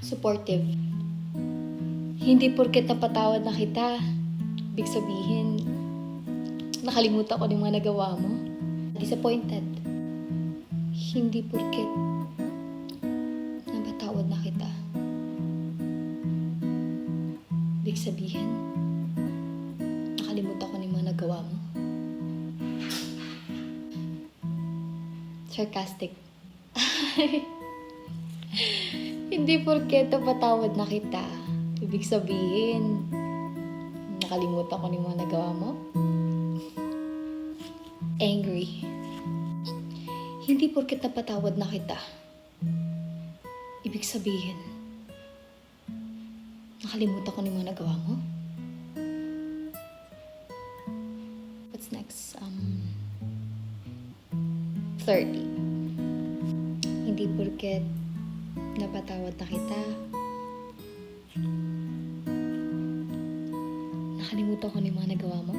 supportive. Hindi porket napatawad na kita, ibig sabihin, nakalimutan ko yung mga nagawa mo. Disappointed. Hindi porket napatawad na kita, ibig sabihin, nakalimutan ko yung mga nagawa mo. Sarcastic. Hindi porket napatawad na kita, ibig sabihin, nakalimutan ko yung mga nagawa mo. Angry. Hindi porket napatawad na kita, ibig sabihin, nakalimutan ko yung mga nagawa mo. What's next? 30. Hindi porket napatawad na kita, nakalimutan ko yung mga nagawa mo.